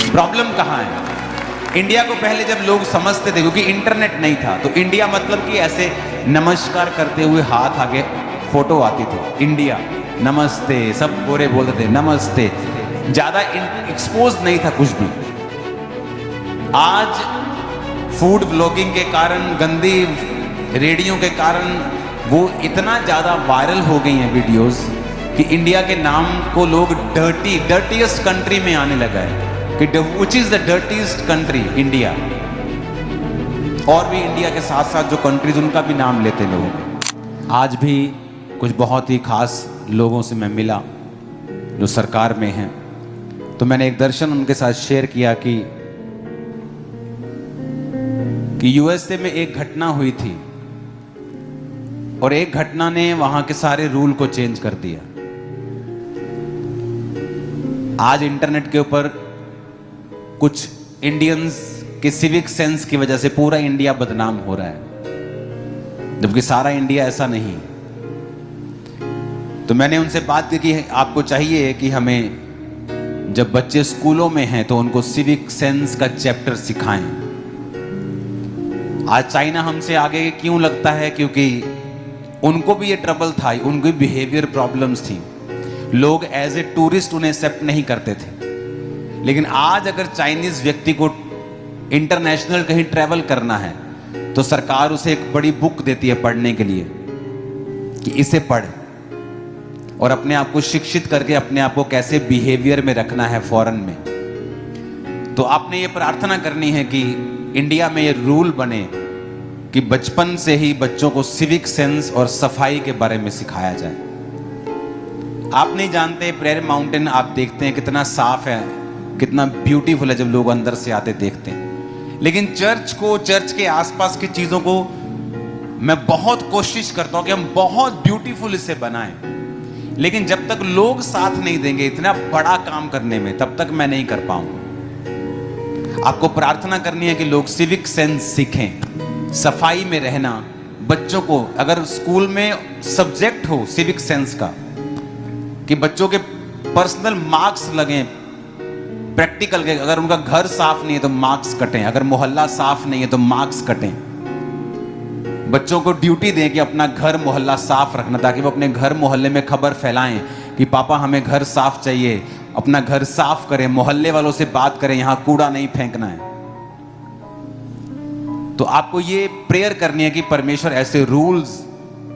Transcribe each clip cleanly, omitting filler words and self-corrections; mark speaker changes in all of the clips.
Speaker 1: Problem कहाँ है? India को पहले जब लोग समझते थे, क्योंकि इंटरनेट नहीं था, तो इंडिया मतलब कि ऐसे नमस्कार करते हुए हाथ आगे फोटो आती थी, इंडिया नमस्ते, सब गोरे बोलते थे नमस्ते, ज्यादा एक्सपोज नहीं था कुछ भी। आज फूड ब्लॉगिंग के कारण, गंदी रेडियो के कारण वो इतना ज्यादा वायरल हो गई हैं वीडियोस कि इंडिया के नाम को लोग डर्टीएस्ट कंट्री में आने लगा है कि which is the dirtiest country, India. और भी इंडिया के साथ साथ जो कंट्रीज उनका भी नाम लेते लोग। आज भी कुछ बहुत ही खास लोगों से मैं मिला जो सरकार में हैं, तो मैंने एक दर्शन उनके साथ शेयर किया कि यूएसए में एक घटना हुई थी और एक घटना ने वहां के सारे रूल को चेंज कर दिया। आज इंटरनेट के ऊपर कुछ इंडियंस के सिविक सेंस की वजह से पूरा इंडिया बदनाम हो रहा है, जबकि सारा इंडिया ऐसा नहीं। तो मैंने उनसे बात की कि आपको चाहिए कि हमें जब बच्चे स्कूलों में हैं तो उनको सिविक सेंस का चैप्टर सिखाएं। आज चाइना हमसे आगे क्यों लगता है? क्योंकि उनको भी ये ट्रबल था, उनकी बिहेवियर प्रॉब्लम्स थी, लोग एज ए टूरिस्ट उन्हें एक्सेप्ट नहीं करते थे। लेकिन आज अगर चाइनीज व्यक्ति को इंटरनेशनल कहीं ट्रैवल करना है तो सरकार उसे एक बड़ी बुक देती है पढ़ने के लिए कि इसे पढ़ और अपने आप को शिक्षित करके अपने आप को कैसे बिहेवियर में रखना है फॉरेन में। तो आपने ये प्रार्थना करनी है कि इंडिया में ये रूल बने कि बचपन से ही बच्चों को सिविक सेंस और सफाई के बारे में सिखाया जाए। आप नहीं जानते, प्रेयर माउंटेन आप देखते हैं कितना साफ है, कितना ब्यूटीफुल है जब लोग अंदर से आते देखते हैं। लेकिन चर्च के आसपास की चीजों को मैं बहुत कोशिश करता हूं कि हम बहुत ब्यूटीफुल इसे बनाएं, लेकिन जब तक लोग साथ नहीं देंगे इतना बड़ा काम करने में, तब तक मैं नहीं कर पाऊंगा। आपको प्रार्थना करनी है कि लोग सिविक सेंस सीखें, सफाई में रहना। बच्चों को अगर स्कूल में सब्जेक्ट हो सिविक सेंस का, कि बच्चों के पर्सनल मार्क्स लगें प्रैक्टिकल के, अगर उनका घर साफ नहीं है तो मार्क्स कटें, अगर मोहल्ला साफ नहीं है तो मार्क्स कटें। बच्चों को ड्यूटी दें कि अपना घर मोहल्ला साफ रखना, ताकि वो अपने घर मोहल्ले में खबर फैलाएं कि पापा हमें घर साफ चाहिए, अपना घर साफ करें, मोहल्ले वालों से बात करें, यहां कूड़ा नहीं फेंकना है। तो आपको ये प्रेयर करनी है कि परमेश्वर ऐसे रूल्स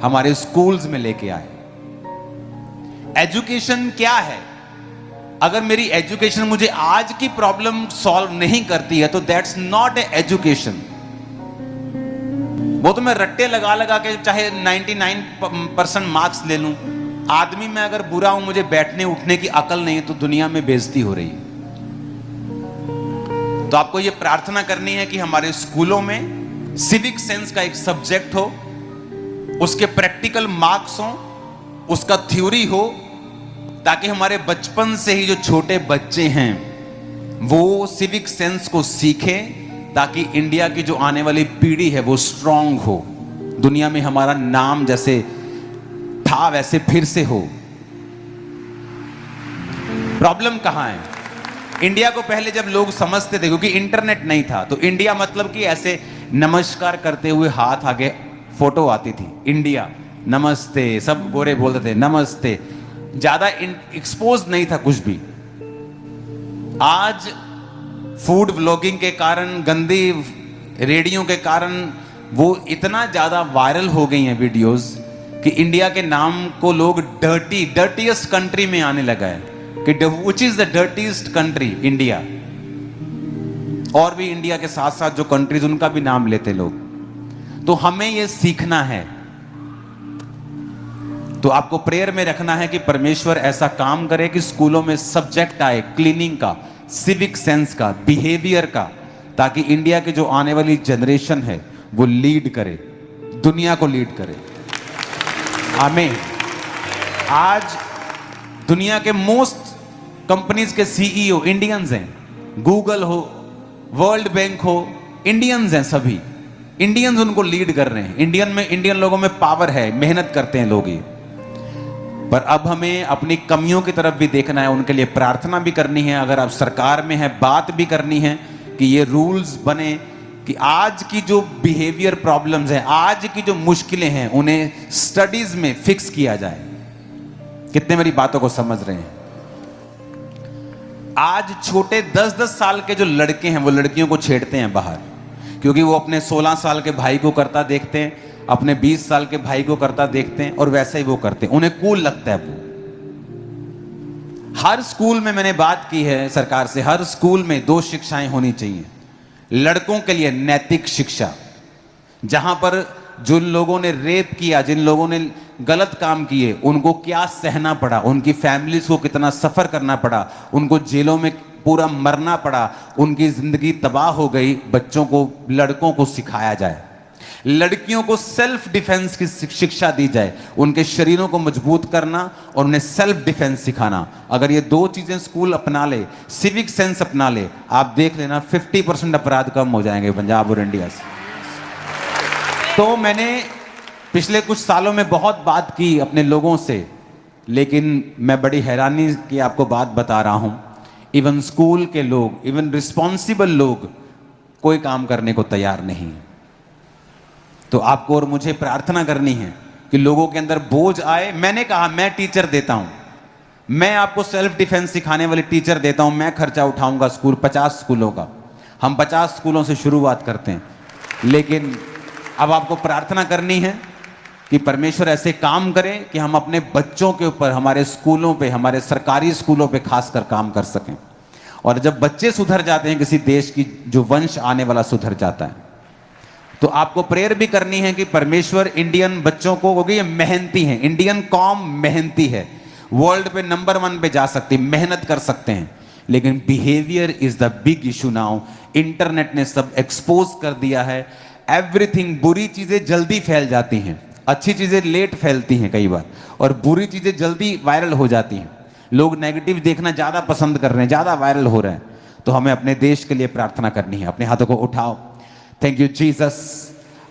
Speaker 1: हमारे स्कूल्स में लेके आए। एजुकेशन क्या है? अगर मेरी एजुकेशन मुझे आज की प्रॉब्लम सॉल्व नहीं करती है तो दैट्स नॉट ए एजुकेशन। वो तो मैं रट्टे लगा लगा के चाहे 99% मार्क्स ले लूं, आदमी मैं अगर बुरा हूं, मुझे बैठने उठने की अकल नहीं है, तो दुनिया में बेइज्जती हो रही है। तो आपको ये प्रार्थना करनी है कि हमारे स्कूलों में सिविक सेंस का एक सब्जेक्ट हो, उसके प्रैक्टिकल मार्क्स हो, उसका थ्योरी हो, ताकि हमारे बचपन से ही जो छोटे बच्चे हैं वो सिविक सेंस को सीखें, ताकि इंडिया की जो आने वाली पीढ़ी है वो स्ट्रांग हो, दुनिया में हमारा नाम जैसे था वैसे फिर से हो। प्रॉब्लम कहां है? इंडिया को पहले जब लोग समझते थे, क्योंकि इंटरनेट नहीं था, तो इंडिया मतलब कि ऐसे नमस्कार करते हुए हाथ आगे फोटो आती थी, इंडिया नमस्ते, सब गोरे बोलते थे नमस्ते, ज्यादा एक्सपोज नहीं था कुछ भी। आज फूड ब्लॉगिंग के कारण, गंदी रेडियो के कारण वो इतना ज्यादा वायरल हो गई हैं वीडियोस कि इंडिया के नाम को लोग डर्टीएस्ट कंट्री में आने लगा है कि which is the dirtiest country, India. और भी इंडिया के साथ साथ जो कंट्रीज उनका भी नाम लेते लोग। तो हमें ये सीखना है। तो आपको प्रेयर में रखना है कि परमेश्वर ऐसा काम करे कि स्कूलों में सब्जेक्ट आए क्लीनिंग का, सिविक सेंस का, बिहेवियर का, ताकि इंडिया की जो आने वाली जनरेशन है वो लीड करे, दुनिया को लीड करे। आमीन। आज दुनिया के मोस्ट कंपनीज के सीईओ इंडियंस हैं, गूगल हो, वर्ल्ड बैंक हो, इंडियंस हैं, सभी इंडियंस उनको लीड कर रहे हैं। इंडियन लोगों में पावर है, मेहनत करते हैं लोग। ये पर अब हमें अपनी कमियों की तरफ भी देखना है, उनके लिए प्रार्थना भी करनी है। अगर आप सरकार में है, बात भी करनी है कि ये रूल्स बने कि आज की जो बिहेवियर प्रॉब्लम्स हैं, आज की जो मुश्किलें हैं, उन्हें स्टडीज में फिक्स किया जाए। कितने मेरी बातों को समझ रहे हैं? आज छोटे 10-10 साल के जो लड़के हैं वो लड़कियों को छेड़ते हैं बाहर, क्योंकि वो अपने 16 साल के भाई को करता देखते हैं, अपने 20 साल के भाई को करता देखते हैं और वैसे ही वो करते हैं, उन्हें कूल लगता है वो। हर स्कूल में मैंने बात की है सरकार से, हर स्कूल में 2 शिक्षाएं होनी चाहिए। लड़कों के लिए नैतिक शिक्षा, जहां पर जिन लोगों ने रेप किया, जिन लोगों ने गलत काम किए, उनको क्या सहना पड़ा, उनकी फैमिलीज को कितना सफर करना पड़ा, उनको जेलों में पूरा मरना पड़ा, उनकी जिंदगी तबाह हो गई, बच्चों को, लड़कों को सिखाया जाए। लड़कियों को सेल्फ डिफेंस की शिक्षा दी जाए, उनके शरीरों को मजबूत करना और उन्हें सेल्फ डिफेंस सिखाना। अगर ये 2 चीजें स्कूल अपना ले, सिविक सेंस अपना ले, आप देख लेना 50% अपराध कम हो जाएंगे पंजाब और इंडिया से। तो मैंने पिछले कुछ सालों में बहुत बात की अपने लोगों से, लेकिन मैं बड़ी हैरानी की आपको बात बता रहा हूं, इवन स्कूल के लोग, इवन रिस्पॉन्सिबल लोग कोई काम करने को तैयार नहीं। तो आपको और मुझे प्रार्थना करनी है कि लोगों के अंदर बोझ आए। मैंने कहा मैं टीचर देता हूं, मैं आपको सेल्फ डिफेंस सिखाने वाली टीचर देता हूं, मैं खर्चा उठाऊंगा स्कूल, 50 स्कूलों का। हम 50 स्कूलों से शुरुआत करते हैं, लेकिन अब आपको प्रार्थना करनी है कि परमेश्वर ऐसे काम करे कि हम अपने बच्चों के ऊपर, हमारे स्कूलों पे, हमारे सरकारी स्कूलों पे खासकर काम कर सकें। और जब बच्चे सुधर जाते हैं, किसी देश की जो वंश आने वाला सुधर जाता है, तो आपको प्रेयर भी करनी है कि परमेश्वर इंडियन बच्चों को, क्योंकि ये मेहनती हैं, इंडियन कौम मेहनती है, वर्ल्ड पे नंबर 1 पे जा सकती, मेहनत कर सकते हैं, लेकिन behaviour is the big issue now. Internet ने सब एक्सपोज कर दिया है। एवरीथिंग, बुरी चीजें जल्दी फैल जाती हैं, अच्छी चीजें लेट फैलती हैं कई बार, और बुरी चीजें जल्दी वायरल हो जाती हैं। लोग नेगेटिव देखना ज्यादा पसंद कर रहे हैं, ज्यादा वायरल हो रहे हैं। तो हमें अपने देश के लिए प्रार्थना करनी है। अपने हाथों को उठाओ। Thank you Jesus.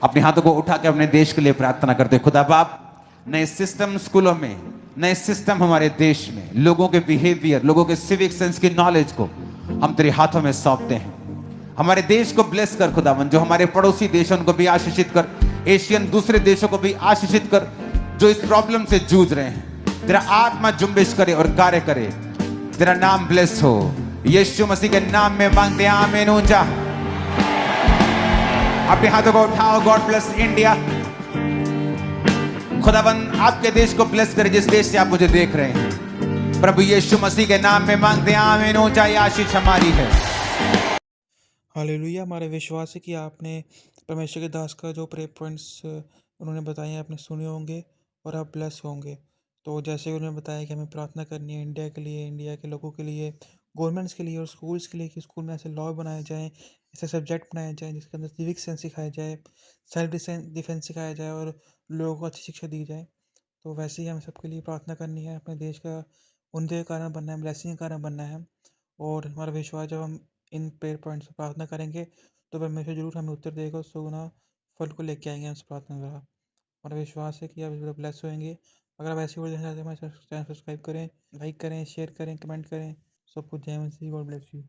Speaker 1: अपने हाथों को उठा के अपने देश के लिए प्रार्थना करते। खुदा बाप, नए सिस्टम स्कूलों में, नए सिस्टम हमारे देश में, लोगों के बिहेवियर, लोगों के सिविक सेंस की नॉलेज को हम तेरे हाथों में सौंपते हैं। हमारे देश को ब्लेस कर खुदावन, जो हमारे पड़ोसी देश उनको भी आशीषित कर, एशियन दूसरे देशों को भी आशीषित कर, जो इस प्रॉब्लम से जूझ रहे हैं। तेरा आत्मा जुम्बिश करे और कार्य करे। तेरा नाम ब्लेस हो, यीशु मसीह के नाम में मांगते हैं, आमीन। ऊंचा अपने हाथों को उठाओ। God bless India. खुदावन आपके देश को ब्लेस करे, जिस देश से आप मुझे देख रहे हैं। प्रभु यीशु मसीह के नाम में मांगते हैं, आमीन। ऊंचा आशीष हमारी है।
Speaker 2: हालेलुया। हमारे विश्वास है कि आपने परमेश्वर के दास का जो प्रे पॉइंट्स उन्होंने बताए हैं, आपने सुने होंगे और आप ब्लेस होंगे। तो जैसे उन्होंने बताया कि हमें प्रार्थना करनी है इंडिया के लिए, इंडिया के लोगों के लिए, गवर्नमेंट्स के लिए और स्कूल्स के लिए, कि स्कूल में ऐसे लॉ बनाए जाएं, ऐसे सब्जेक्ट बनाए जाएं जिसके अंदर सिविक सेंस सिखाया जाए, सेल्फ डिफेंस सिखाया जाए और लोगों को अच्छी शिक्षा दी जाए। तो वैसे ही हमें सबके लिए प्रार्थना करनी है, अपने देश का उन्नति का कारण बनना है, ब्लेसिंग का कारण बनना है। और हमारा विश्वास, जब हम इन प्रेयर पॉइंट्स पर प्रार्थना करेंगे तो परमेश्वर जरूर हमें उत्तर देगा, 100 गुना फल को लेके आएंगे हम इस प्रार्थना द्वारा। हमारा विश्वास है कि आप इस ब्लेस होंगे। अगर आप ऐसी वीडियो देखना चाहते हैं, हमारे चैनल सब्सक्राइब करें, लाइक करें, शेयर करें, कमेंट करें। सब कुछ जय मसीह। God bless you.